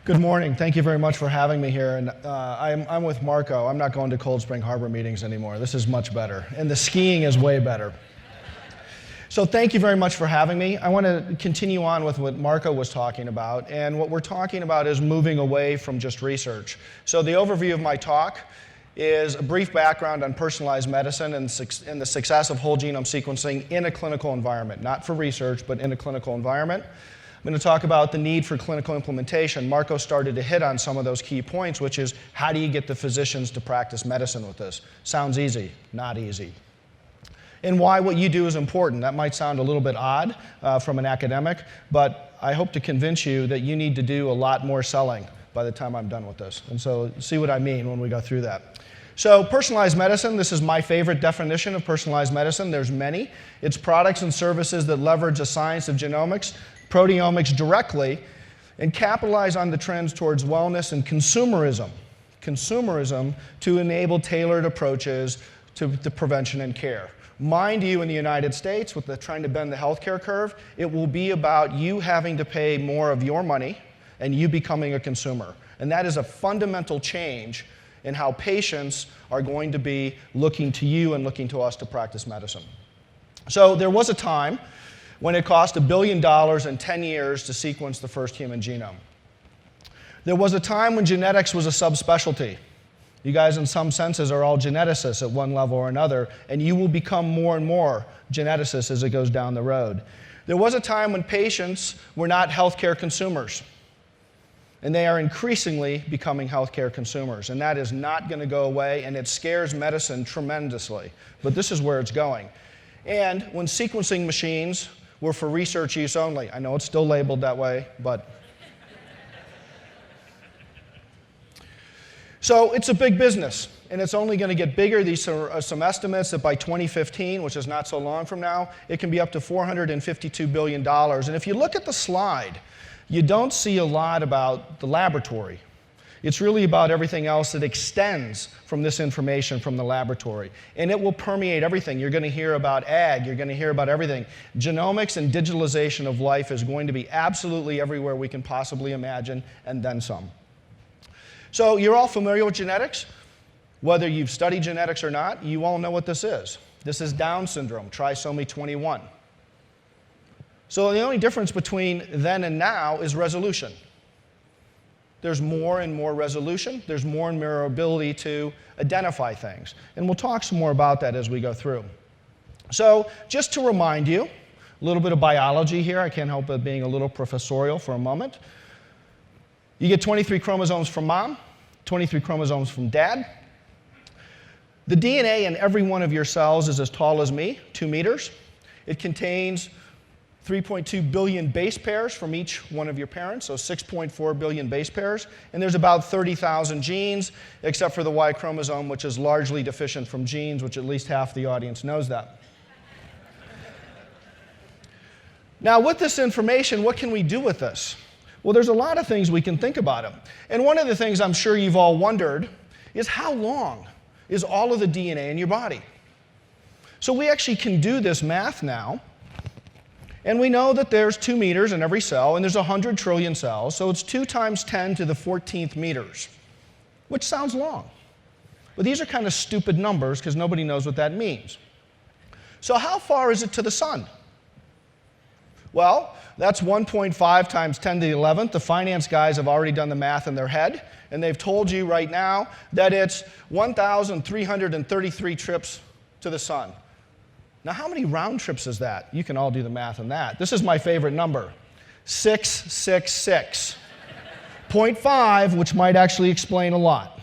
Good morning. Thank you very much for having me here. And I'm with Marco. I'm not going to Cold Spring Harbor meetings anymore. This is much better. And the skiing is way better. So thank you very much for having me. I want to continue on with what Marco was talking about. And what we're talking about is moving away from just research. So the overview of my talk is a brief background on personalized medicine and the success of whole genome sequencing in a clinical environment. Not for research, but in a clinical environment. I'm going to talk about the need for clinical implementation. Marco started to hit on some of those key points, which is how do you get the physicians to practice medicine with this? Sounds easy, not easy. And why what you do is important. That might sound a little bit odd from an academic, but I hope to convince you that you need to do a lot more selling by the time I'm done with this. And so see what I mean when we go through that. So personalized medicine, this is my favorite definition of personalized medicine. There's many. It's products and services that leverage the science of genomics, proteomics directly, and capitalize on the trends towards wellness and consumerism to enable tailored approaches to the prevention and care. Mind you, in the United States, with trying to bend the healthcare curve, it will be about you having to pay more of your money and you becoming a consumer. And that is a fundamental change in how patients are going to be looking to you and looking to us to practice medicine. So there was a time when it cost $1 billion in 10 years to sequence the first human genome. There was a time when genetics was a subspecialty. You guys, in some senses, are all geneticists at one level or another, and you will become more and more geneticists as it goes down the road. There was a time when patients were not healthcare consumers, and they are increasingly becoming healthcare consumers, and that is not going to go away, and it scares medicine tremendously, but this is where it's going. And when sequencing machines were for research use only. I know it's still labeled that way, but. So it's a big business, and it's only going to get bigger. These are some estimates that by 2015, which is not so long from now, it can be up to $452 billion. And if you look at the slide, you don't see a lot about the laboratory. It's really about everything else that extends from this information from the laboratory. And it will permeate everything. You're going to hear about ag. You're going to hear about everything. Genomics and digitalization of life is going to be absolutely everywhere we can possibly imagine, and then some. So you're all familiar with genetics. Whether you've studied genetics or not, you all know what this is. This is Down syndrome, trisomy 21. So the only difference between then and now is resolution. There's more and more resolution. There's more and more ability to identify things. And we'll talk some more about that as we go through. So just to remind you, a little bit of biology here. I can't help but being a little professorial for a moment. You get 23 chromosomes from mom, 23 chromosomes from dad. The DNA in every one of your cells is as tall as me, 2 meters. It contains 3.2 billion base pairs from each one of your parents, so 6.4 billion base pairs. And there's about 30,000 genes, except for the Y chromosome, which is largely deficient from genes, which at least half the audience knows that. Now, with this information, what can we do with this? Well, there's a lot of things we can think about it. And one of the things I'm sure you've all wondered is how long is all of the DNA in your body? So we actually can do this math now. And we know that there's 2 meters in every cell, and there's 100 trillion cells, so it's 2 times 10 to the 14th meters, which sounds long. But these are kind of stupid numbers because nobody knows what that means. So how far is it to the sun? Well, that's 1.5 times 10 to the 11th. The finance guys have already done the math in their head, and they've told you right now that it's 1,333 trips to the sun. Now, how many round trips is that? You can all do the math on that. This is my favorite number, 666. 0.5, which might actually explain a lot.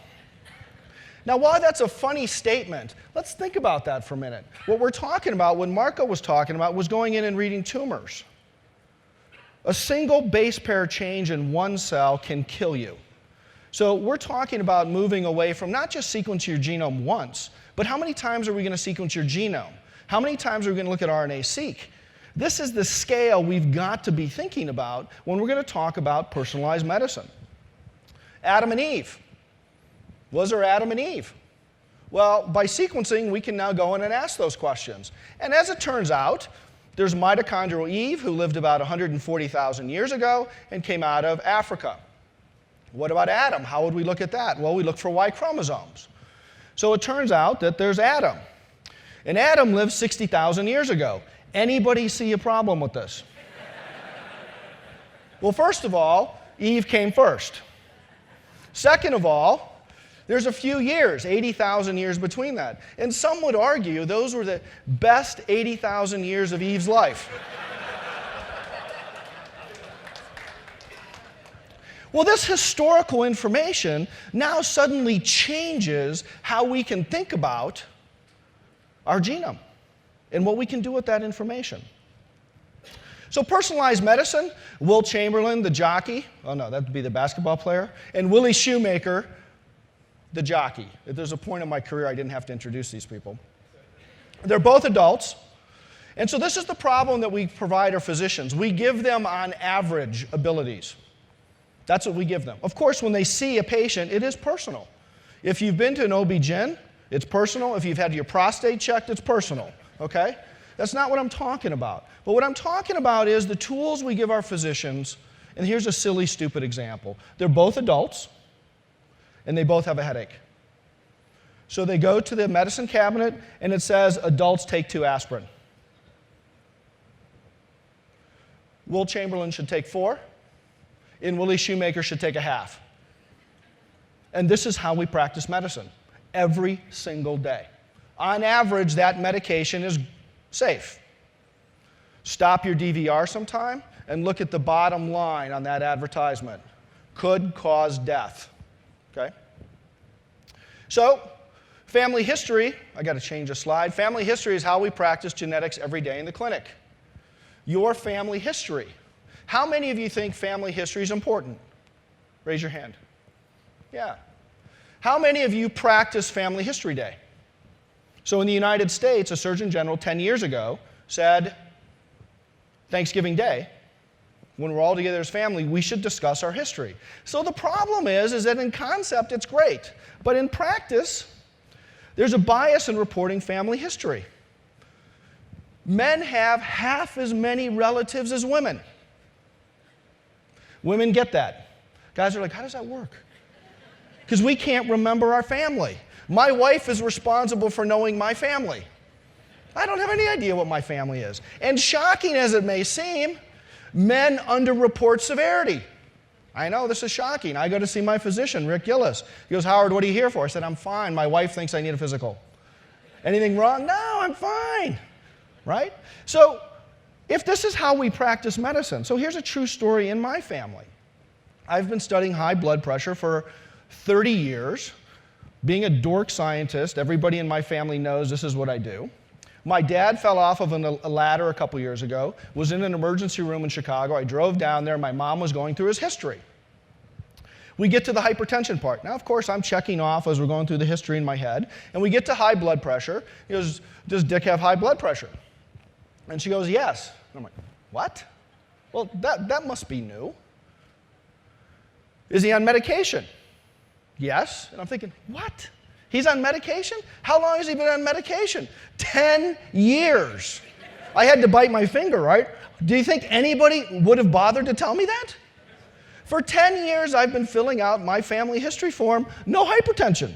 Now, while that's a funny statement, let's think about that for a minute. What we're talking about, what Marco was talking about, was going in and reading tumors. A single base pair change in one cell can kill you. So we're talking about moving away from not just sequencing your genome once, but how many times are we going to sequence your genome? How many times are we going to look at RNA-seq? This is the scale we've got to be thinking about when we're going to talk about personalized medicine. Adam and Eve. Was there Adam and Eve? Well, by sequencing, we can now go in and ask those questions. And as it turns out, there's mitochondrial Eve, who lived about 140,000 years ago and came out of Africa. What about Adam? How would we look at that? Well, we look for Y chromosomes. So it turns out that there's Adam. And Adam lived 60,000 years ago. Anybody see a problem with this? Well, first of all, Eve came first. Second of all, there's a few years, 80,000 years between that. And some would argue those were the best 80,000 years of Eve's life. Well, this historical information now suddenly changes how we can think about our genome and what we can do with that information. So personalized medicine, Will Chamberlain, the jockey, oh no, that would be the basketball player, and Willie Shoemaker, the jockey. If there's a point in my career I didn't have to introduce these people. They're both adults. And so this is the problem that we provide our physicians. We give them on average abilities. That's what we give them. Of course, when they see a patient, it is personal. If you've been to an OB-GYN, it's personal. If you've had your prostate checked, it's personal, okay? That's not what I'm talking about. But what I'm talking about is the tools we give our physicians, and here's a silly, stupid example. They're both adults, and they both have a headache. So they go to the medicine cabinet, and it says, adults take 2 aspirin. Will Chamberlain should take 4. And Willie Shoemaker should take a half. And this is how we practice medicine every single day. On average, that medication is safe. Stop your DVR sometime and look at the bottom line on that advertisement. Could cause death. Okay? So, family history, I got to change a slide. Family history is how we practice genetics every day in the clinic. Your family history. How many of you think family history is important? Raise your hand. Yeah. How many of you practice Family History Day? So in the United States, a Surgeon General 10 years ago said, Thanksgiving Day, when we're all together as family, we should discuss our history. So the problem is that in concept, it's great. But in practice, there's a bias in reporting family history. Men have half as many relatives as women. Women get that. Guys are like, how does that work? Because we can't remember our family. My wife is responsible for knowing my family. I don't have any idea what my family is. And shocking as it may seem, men underreport severity. I know, this is shocking. I go to see my physician, Rick Gillis. He goes, Howard, what are you here for? I said, I'm fine. My wife thinks I need a physical. Anything wrong? No, I'm fine. Right? So, if this is how we practice medicine, so here's a true story in my family. I've been studying high blood pressure for 30 years. Being a dork scientist, everybody in my family knows this is what I do. My dad fell off of a ladder a couple years ago, was in an emergency room in Chicago. I drove down there. My mom was going through his history. We get to the hypertension part. Now, of course, I'm checking off as we're going through the history in my head. And we get to high blood pressure. He goes, does Dick have high blood pressure? And she goes, yes. And I'm like, what? Well, that must be new. Is he on medication? Yes. And I'm thinking, what? He's on medication? How long has he been on medication? 10 years. I had to bite my finger, right? Do you think anybody would have bothered to tell me that? For 10 years, I've been filling out my family history form, no hypertension.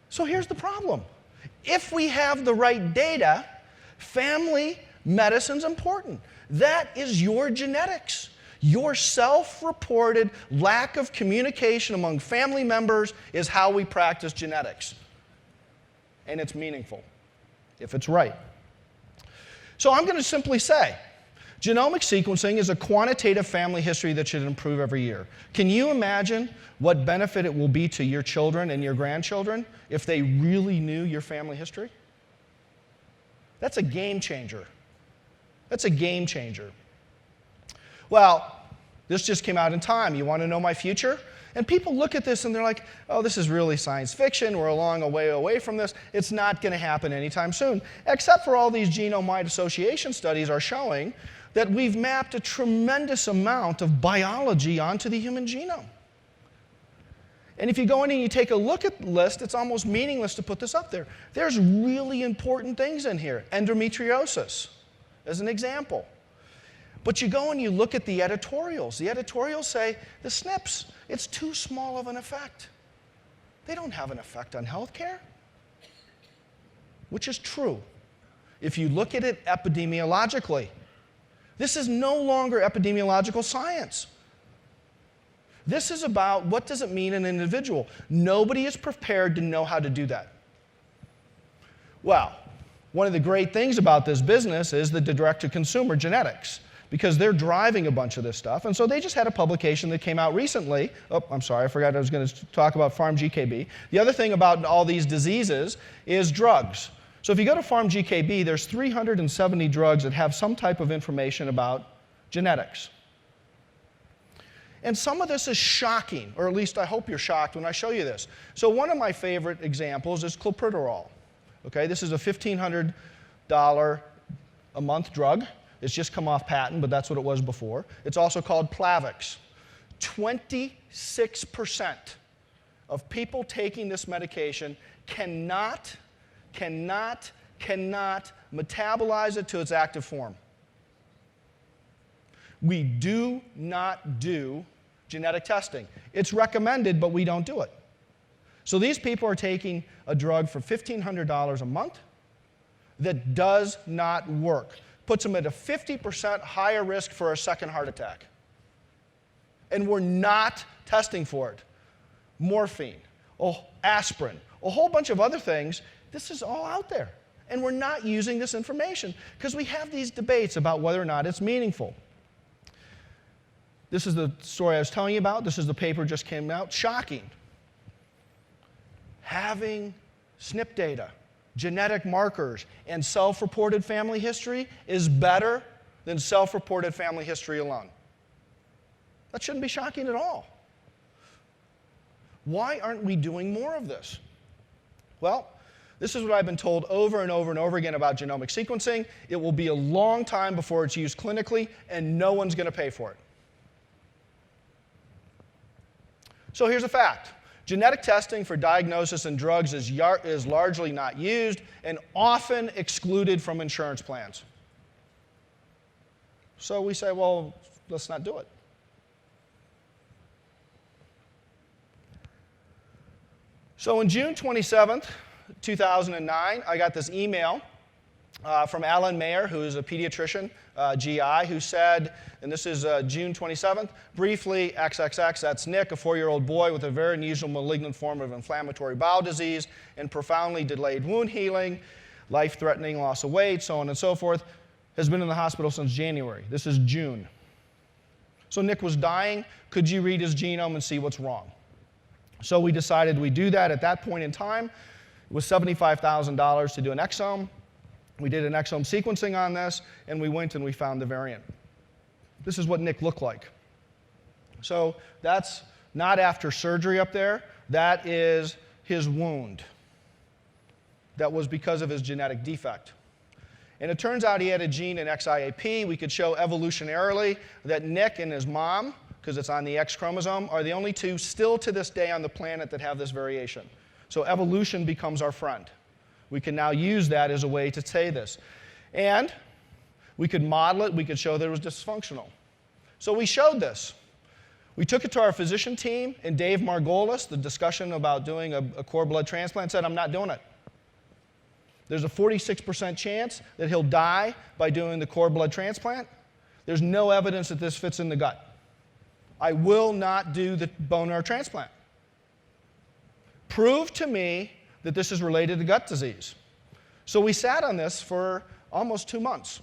So here's the problem. If we have the right data, family medicine's important. That is your genetics. Your self-reported lack of communication among family members is how we practice genetics. And it's meaningful, if it's right. So I'm going to simply say, genomic sequencing is a quantitative family history that should improve every year. Can you imagine what benefit it will be to your children and your grandchildren if they really knew your family history? That's a game changer. That's a game changer. Well, this just came out in Time. You want to know my future? And people look at this and they're like, oh, this is really science fiction. We're a long way away from this. It's not going to happen anytime soon. Except for all these genome-wide association studies are showing that we've mapped a tremendous amount of biology onto the human genome. And if you go in and you take a look at the list, it's almost meaningless to put this up there. There's really important things in here. Endometriosis, as an example. But you go and you look at the editorials. The editorials say the SNPs, it's too small of an effect. They don't have an effect on healthcare, which is true. If you look at it epidemiologically, this is no longer epidemiological science. This is about what does it mean in an individual. Nobody is prepared to know how to do that. Well, one of the great things about this business is the direct-to-consumer genetics, because they're driving a bunch of this stuff. And so they just had a publication that came out recently. Oh, I'm sorry, I forgot I was going to talk about PharmGKB. The other thing about all these diseases is drugs. So if you go to PharmGKB, there's 370 drugs that have some type of information about genetics. And some of this is shocking, or at least I hope you're shocked when I show you this. So one of my favorite examples is clopidogrel. Okay, this is a $1,500 a month drug. It's just come off patent, but that's what it was before. It's also called Plavix. 26% of people taking this medication cannot metabolize it to its active form. We do not do genetic testing. It's recommended, but we don't do it. So these people are taking a drug for $1,500 a month that does not work. Puts them at a 50% higher risk for a second heart attack. And we're not testing for it. Morphine, aspirin, a whole bunch of other things. This is all out there. And we're not using this information because we have these debates about whether or not it's meaningful. This is the story I was telling you about. This is the paper just came out. Shocking. Having SNP data, genetic markers, and self-reported family history is better than self-reported family history alone. That shouldn't be shocking at all. Why aren't we doing more of this? Well, this is what I've been told over and over and over again about genomic sequencing. It will be a long time before it's used clinically, and no one's going to pay for it. So here's a fact. Genetic testing for diagnosis and drugs is largely not used and often excluded from insurance plans. So we say, well, let's not do it. So on June 27th, 2009, I got this email from Alan Mayer, who is a pediatrician, GI, who said, and this is June 27th, briefly, XXX, that's Nick, a 4-year-old boy with a very unusual malignant form of inflammatory bowel disease and profoundly delayed wound healing, life-threatening loss of weight, so on and so forth, has been in the hospital since January. This is June. So Nick was dying. Could you read his genome and see what's wrong? So we decided we'd do that. At that point in time, it was $75,000 to do an exome. We did an exome sequencing on this, and we went and we found the variant. This is what Nick looked like. So that's not after surgery up there. That is his wound. That was because of his genetic defect. And it turns out he had a gene in XIAP. We could show evolutionarily that Nick and his mom, because it's on the X chromosome, are the only two still to this day on the planet that have this variation. So evolution becomes our friend. We can now use that as a way to say this. And we could model it. We could show that it was dysfunctional. So we showed this. We took it to our physician team, and Dave Margolis, the discussion about doing a cord blood transplant, said, I'm not doing it. There's a 46% chance that he'll die by doing the cord blood transplant. There's no evidence that this fits in the gut. I will not do the bone marrow transplant. Prove to me that this is related to gut disease. So we sat on this for almost 2 months.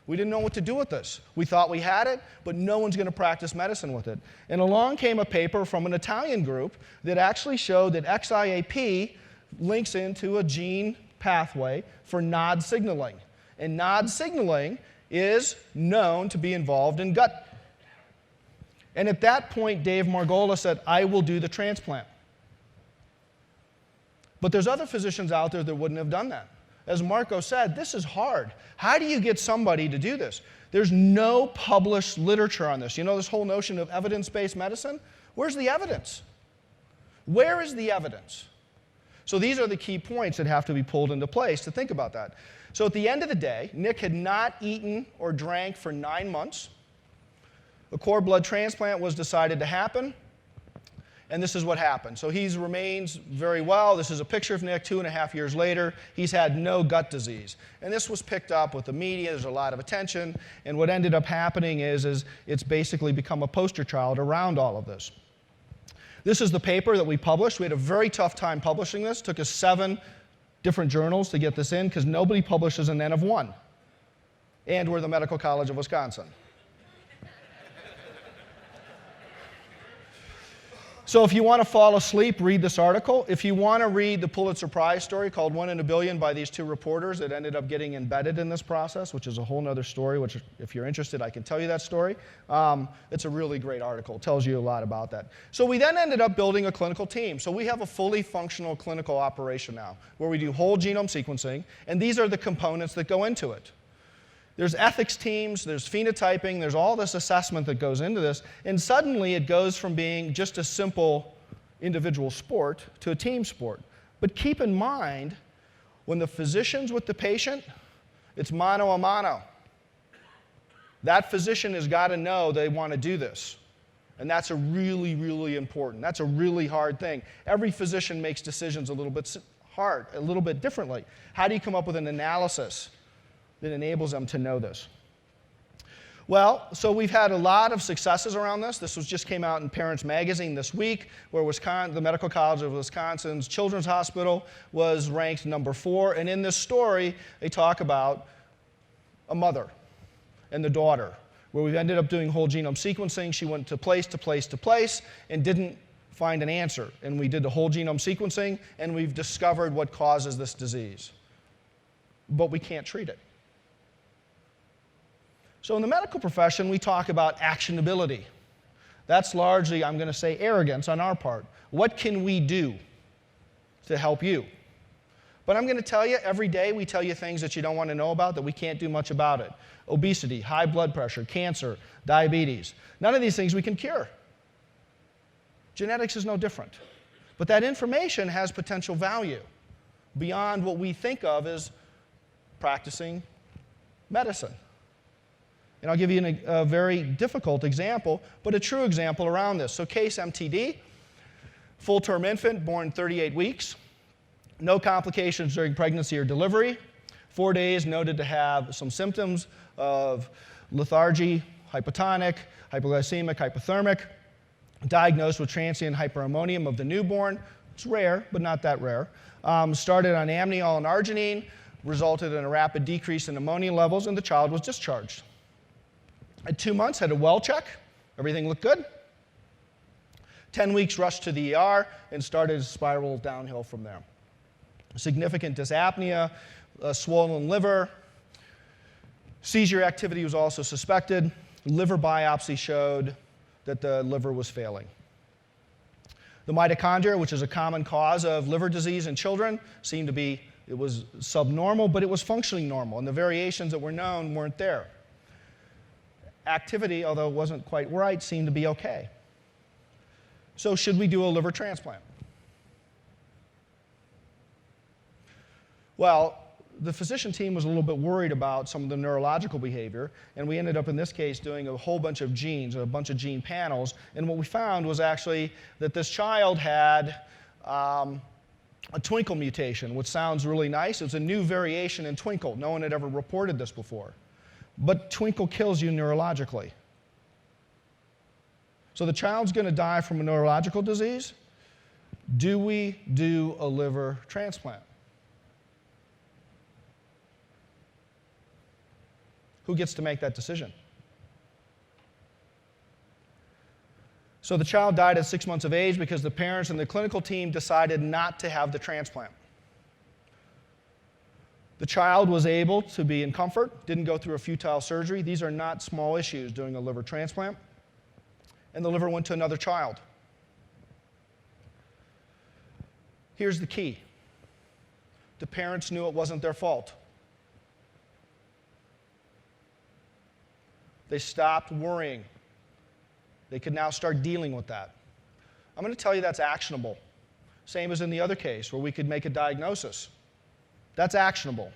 We didn't know what to do with this. We thought we had it, but no one's going to practice medicine with it. And along came a paper from an Italian group that actually showed that XIAP links into a gene pathway for NOD signaling. And NOD signaling is known to be involved in gut. And at that point, Dave Margolis said, I will do the transplant. But there's other physicians out there that wouldn't have done that. As Marco said, this is hard. How do you get somebody to do this? There's no published literature on this. You know this whole notion of evidence-based medicine? Where's the evidence? Where is the evidence? So these are the key points that have to be pulled into place to think about that. So at the end of the day, Nick had not eaten or drank for 9 months. A cord blood transplant was decided to happen, and this is what happened. So he remains very well. This is a picture of Nick 2.5 years later. He's had no gut disease. And this was picked up with the media. There's a lot of attention. And what ended up happening is it's basically become a poster child around all of this. This is the paper that we published. We had a very tough time publishing this. It took us 7 different journals to get this in because nobody publishes an N of 1. And we're the Medical College of Wisconsin. So if you want to fall asleep, read this article. If you want to read the Pulitzer Prize story called 1 in a Billion by these 2 reporters that ended up getting embedded in this process, which is a whole other story, which if you're interested, I can tell you that story. It's a really great article. It tells you a lot about that. So we then ended up building a clinical team. So we have a fully functional clinical operation now where we do whole genome sequencing, and these are the components that go into it. There's ethics teams, there's phenotyping, there's all this assessment that goes into this, and suddenly it goes from being just a simple individual sport to a team sport. But keep in mind, when the physician's with the patient, it's mano a mano. That physician has got to know they want to do this. And that's a really, really important. That's a really hard thing. Every physician makes decisions a little bit hard, a little bit differently. How do you come up with an analysis that enables them to know this? Well, so we've had a lot of successes around this. This just came out in Parents Magazine this week, where the Medical College of Wisconsin's Children's Hospital was ranked number 4. And in this story, they talk about a mother and the daughter, where we've ended up doing whole genome sequencing. She went to place to place to place and didn't find an answer. And we did the whole genome sequencing, and we've discovered what causes this disease. But we can't treat it. So in the medical profession, we talk about actionability. That's largely, I'm going to say, arrogance on our part. What can we do to help you? But I'm going to tell you, every day we tell you things that you don't want to know about, that we can't do much about it. Obesity, high blood pressure, cancer, diabetes. None of these things we can cure. Genetics is no different. But that information has potential value beyond what we think of as practicing medicine. And I'll give you a very difficult example, but a true example around this. So case MTD, full-term infant, born 38 weeks, no complications during pregnancy or delivery, 4 days noted to have some symptoms of lethargy, hypotonic, hypoglycemic, hypothermic, diagnosed with transient hyperammonium of the newborn. It's rare, but not that rare. Started on amniol and arginine, resulted in a rapid decrease in ammonia levels, and the child was discharged. At 2 months, had a well check. Everything looked good. 10 weeks, rushed to the ER and started to spiral downhill from there. Significant dyspnea, a swollen liver. Seizure activity was also suspected. Liver biopsy showed that the liver was failing. The mitochondria, which is a common cause of liver disease in children, seemed to be, it was subnormal, but it was functionally normal, and the variations that were known weren't there. Activity, although it wasn't quite right, seemed to be okay. So should we do a liver transplant? Well, the physician team was a little bit worried about some of the neurological behavior, and we ended up in this case doing a whole bunch of genes, a bunch of gene panels, and what we found was actually that this child had a twinkle mutation, which sounds really nice. It's a new variation in twinkle. No one had ever reported this before. But twinkle kills you neurologically. So the child's going to die from a neurological disease. Do we do a liver transplant? Who gets to make that decision? So the child died at 6 months of age because the parents and the clinical team decided not to have the transplant. The child was able to be in comfort, didn't go through a futile surgery. These are not small issues doing a liver transplant. And the liver went to another child. Here's the key. The parents knew it wasn't their fault. They stopped worrying. They could now start dealing with that. I'm going to tell you that's actionable. Same as in the other case where we could make a diagnosis. That's actionable.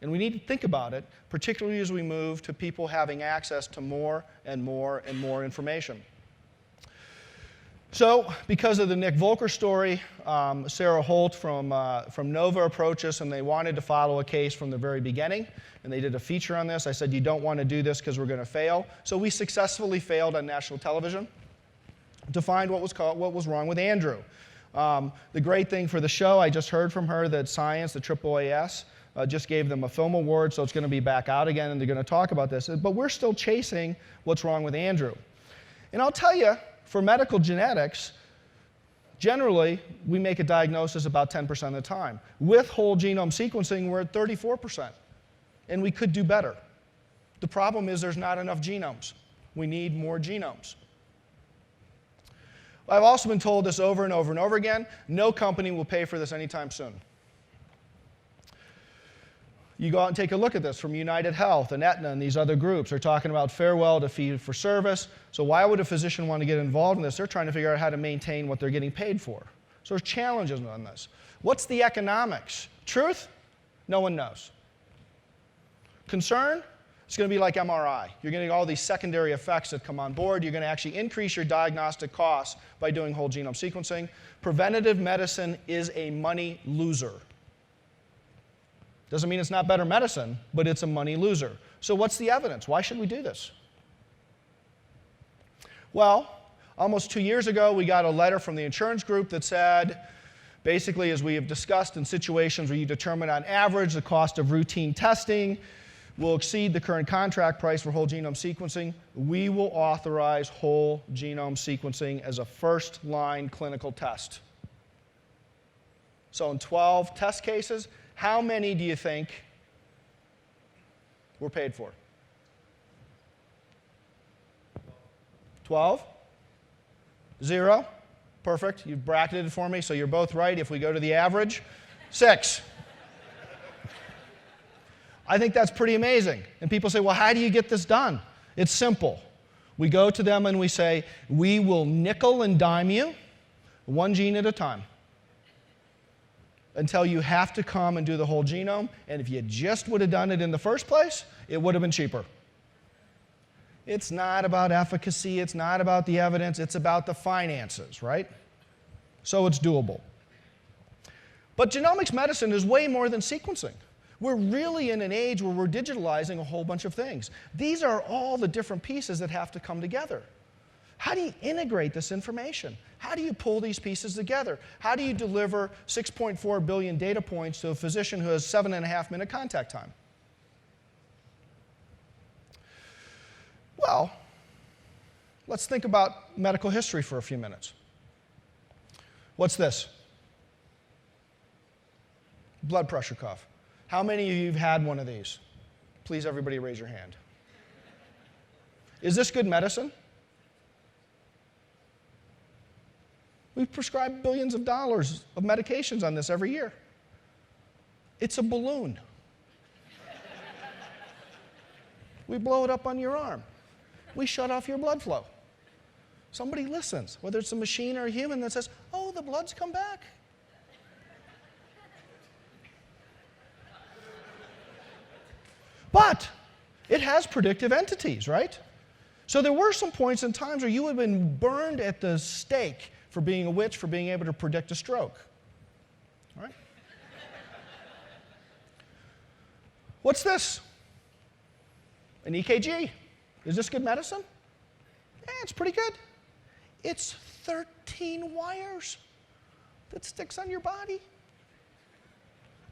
And we need to think about it, particularly as we move to people having access to more and more and more information. So, because of the Nick Volker story, Sarah Holt from Nova approached us, and they wanted to follow a case from the very beginning. And they did a feature on this. I said, you don't want to do this because we're going to fail. So we successfully failed on national television to find what was wrong with Andrew. The great thing for the show, I just heard from her that Science, the AAAS, just gave them a film award, so it's going to be back out again, and they're going to talk about this. But we're still chasing what's wrong with Andrew. And I'll tell you, for medical genetics, generally, we make a diagnosis about 10% of the time. With whole genome sequencing, we're at 34%, and we could do better. The problem is there's not enough genomes. We need more genomes. I've also been told this over and over and over again, no company will pay for this anytime soon. You go out and take a look at this from United Health and Aetna and these other groups. They're talking about farewell to fee for service. So why would a physician want to get involved in this? They're trying to figure out how to maintain what they're getting paid for. So there's challenges on this. What's the economics? Truth? No one knows. Concern? It's going to be like MRI. You're going to get all these secondary effects that come on board. You're going to actually increase your diagnostic costs by doing whole genome sequencing. Preventative medicine is a money loser. Doesn't mean it's not better medicine, but it's a money loser. So what's the evidence? Why should we do this? Well, almost 2 years ago, we got a letter from the insurance group that said, basically, as we have discussed in situations where you determine on average the cost of routine testing will exceed the current contract price for whole genome sequencing, we will authorize whole genome sequencing as a first-line clinical test. So in 12 test cases, how many do you think were paid for? 12? 0? Perfect. You've bracketed it for me, so you're both right. If we go to the average, 6. I think that's pretty amazing. And people say, well, how do you get this done? It's simple. We go to them and we say, we will nickel and dime you one gene at a time until you have to come and do the whole genome. And if you just would have done it in the first place, it would have been cheaper. It's not about efficacy. It's not about the evidence. It's about the finances, right? So it's doable. But genomics medicine is way more than sequencing. We're really in an age where we're digitalizing a whole bunch of things. These are all the different pieces that have to come together. How do you integrate this information? How do you pull these pieces together? How do you deliver 6.4 billion data points to a physician who has 7.5-minute contact time? Well, let's think about medical history for a few minutes. What's this? Blood pressure cuff. How many of you have had one of these? Please, everybody raise your hand. Is this good medicine? We prescribe billions of dollars of medications on this every year. It's a balloon. We blow it up on your arm. We shut off your blood flow. Somebody listens, whether it's a machine or a human, that says, oh, the blood's come back. But it has predictive entities, right? So there were some points in times where you would have been burned at the stake for being a witch, for being able to predict a stroke. All right? What's this? An EKG. Is this good medicine? Yeah, it's pretty good. It's 13 wires that sticks on your body.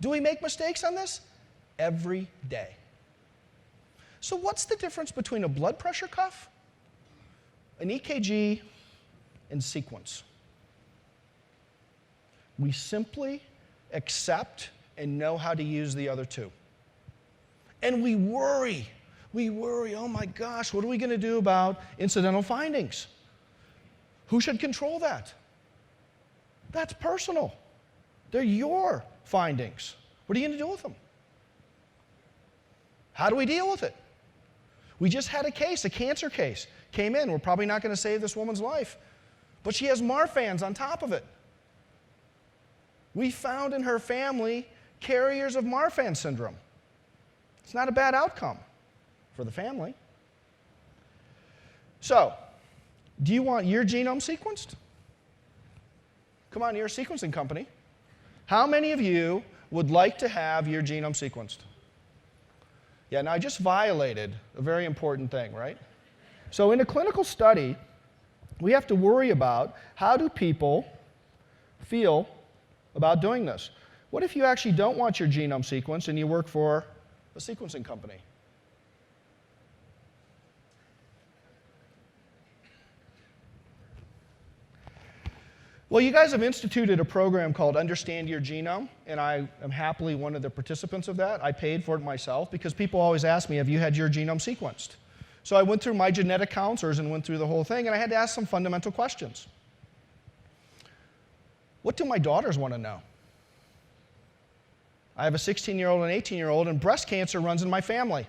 Do we make mistakes on this? Every day. So what's the difference between a blood pressure cuff, an EKG, and sequence? We simply accept and know how to use the other two. And we worry. We worry, oh my gosh, what are we going to do about incidental findings? Who should control that? That's personal. They're your findings. What are you going to do with them? How do we deal with it? We just had a case, a cancer case, came in. We're probably not going to save this woman's life, but she has Marfan's on top of it. We found in her family carriers of Marfan syndrome. It's not a bad outcome for the family. So, do you want your genome sequenced? Come on, you're a sequencing company. How many of you would like to have your genome sequenced? Yeah, now I just violated a very important thing, right? So in a clinical study, we have to worry about how do people feel about doing this. What if you actually don't want your genome sequenced and you work for a sequencing company? Well, you guys have instituted a program called Understand Your Genome, and I am happily one of the participants of that. I paid for it myself because people always ask me, have you had your genome sequenced? So I went through my genetic counselors and went through the whole thing, and I had to ask some fundamental questions. What do my daughters want to know? I have a 16-year-old and an 18-year-old, and breast cancer runs in my family.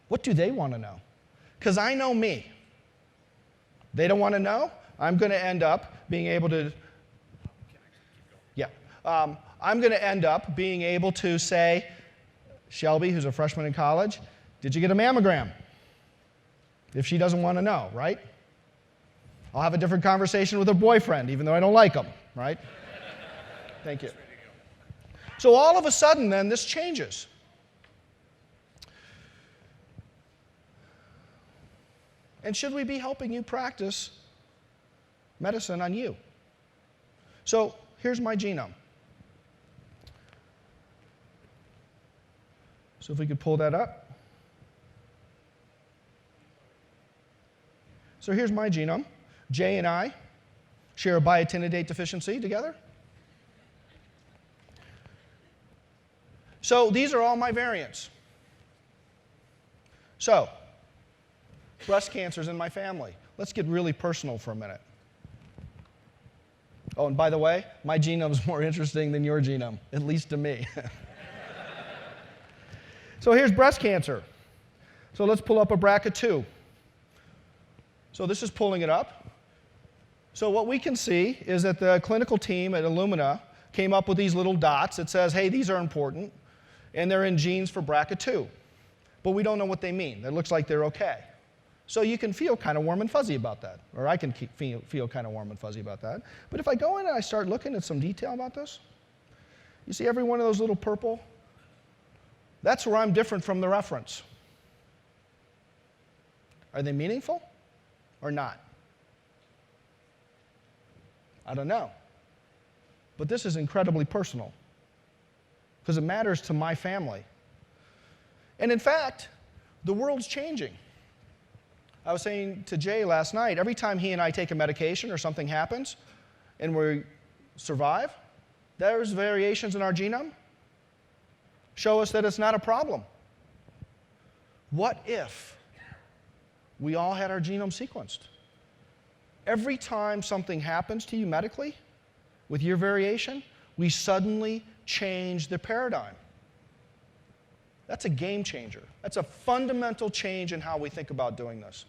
What do they want to know? Because I know me. They don't want to know. I'm going to end up being able to, I'm going to end up being able to say, Shelby, who's a freshman in college, did you get a mammogram? If she doesn't want to know, right? I'll have a different conversation with her boyfriend, even though I don't like him, right? Thank you. So all of a sudden, then, this changes. And should we be helping you practice medicine on you? So here's my genome. So if we could pull that up. So here's my genome. Jay and I share a biotinidate deficiency together. So these are all my variants. So, breast cancer's in my family. Let's get really personal for a minute. Oh, and by the way, my genome's more interesting than your genome, at least to me. So here's breast cancer. So let's pull up a BRCA2. So this is pulling it up. So what we can see is that the clinical team at Illumina came up with these little dots that says, hey, these are important, and they're in genes for BRCA2. But we don't know what they mean. It looks like they're okay. So you can feel kind of warm and fuzzy about that, or I can feel kind of warm and fuzzy about that. But if I go in and I start looking at some detail about this, you see every one of those little purple? That's where I'm different from the reference. Are they meaningful or not? I don't know. But this is incredibly personal because it matters to my family. And in fact, the world's changing. I was saying to Jay last night, every time he and I take a medication or something happens and we survive, there's variations in our genome show us that it's not a problem. What if we all had our genome sequenced? Every time something happens to you medically with your variation, we suddenly change the paradigm. That's a game changer. That's a fundamental change in how we think about doing this.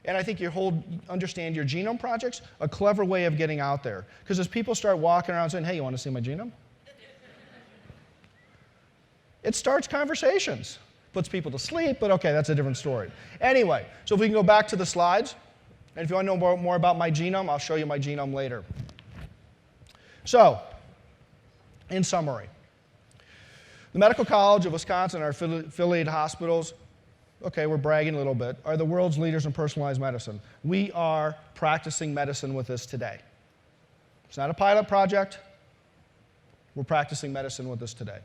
And I think your whole Understand Your Genome project's a clever way of getting out there. Because as people start walking around saying, hey, you want to see my genome? It starts conversations. Puts people to sleep, but okay, that's a different story. Anyway, so if we can go back to the slides, and if you want to know more about my genome, I'll show you my genome later. So, in summary, the Medical College of Wisconsin, our affiliated hospitals, okay, we're bragging a little bit, are the world's leaders in personalized medicine. We are practicing medicine with this today. It's not a pilot project. We're practicing medicine with this today.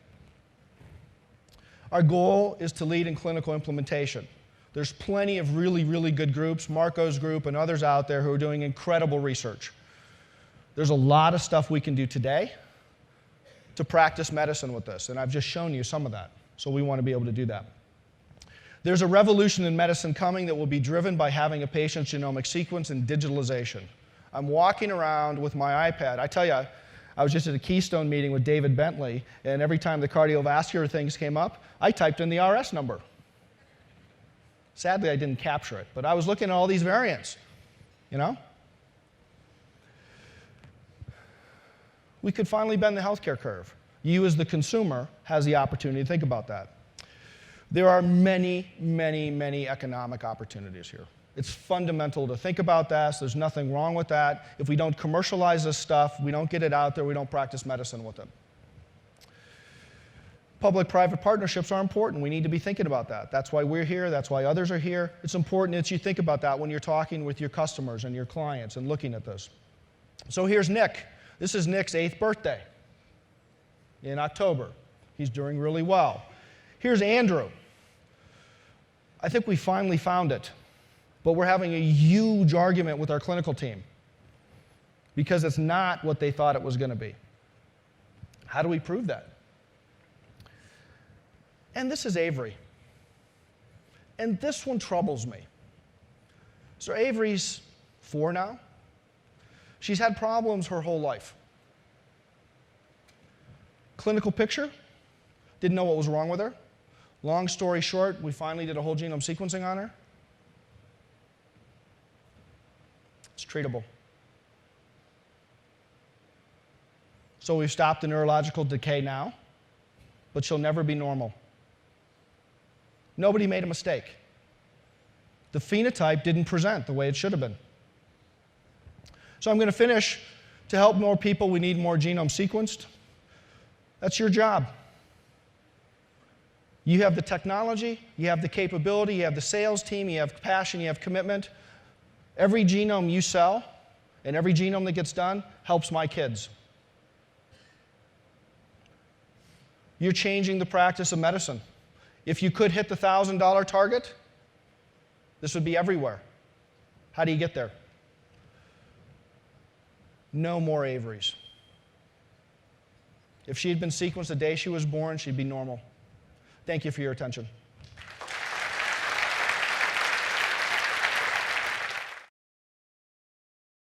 Our goal is to lead in clinical implementation. There's plenty of really, really good groups, Marco's group and others out there who are doing incredible research. There's a lot of stuff we can do today to practice medicine with this, and I've just shown you some of that, so we want to be able to do that. There's a revolution in medicine coming that will be driven by having a patient's genomic sequence and digitalization. I'm walking around with my iPad. I tell you, I was just at a Keystone meeting with David Bentley, and every time the cardiovascular things came up, I typed in the RS number. Sadly, I didn't capture it, but I was looking at all these variants, you know? We could finally bend the healthcare curve. You as the consumer has the opportunity to think about that. There are many, many, many economic opportunities here. It's fundamental to think about this. There's nothing wrong with that. If we don't commercialize this stuff, we don't get it out there, we don't practice medicine with it. Public-private partnerships are important. We need to be thinking about that. That's why we're here. That's why others are here. It's important that you think about that when you're talking with your customers and your clients and looking at this. So here's Nick. This is Nick's 8th birthday in October. He's doing really well. Here's Andrew. I think we finally found it, but we're having a huge argument with our clinical team because it's not what they thought it was going to be. How do we prove that? And this is Avery. And this one troubles me. So Avery's 4 now. She's had problems her whole life. Clinical picture, didn't know what was wrong with her. Long story short, we finally did a whole genome sequencing on her. It's treatable. So we've stopped the neurological decay now, but she'll never be normal. Nobody made a mistake. The phenotype didn't present the way it should have been. So I'm going to finish. To help more people, we need more genome sequenced. That's your job. You have the technology, you have the capability, you have the sales team, you have passion, you have commitment. Every genome you sell and every genome that gets done helps my kids. You're changing the practice of medicine. If you could hit the $1,000 target, this would be everywhere. How do you get there? No more Averys. If she had been sequenced the day she was born, she'd be normal. Thank you for your attention.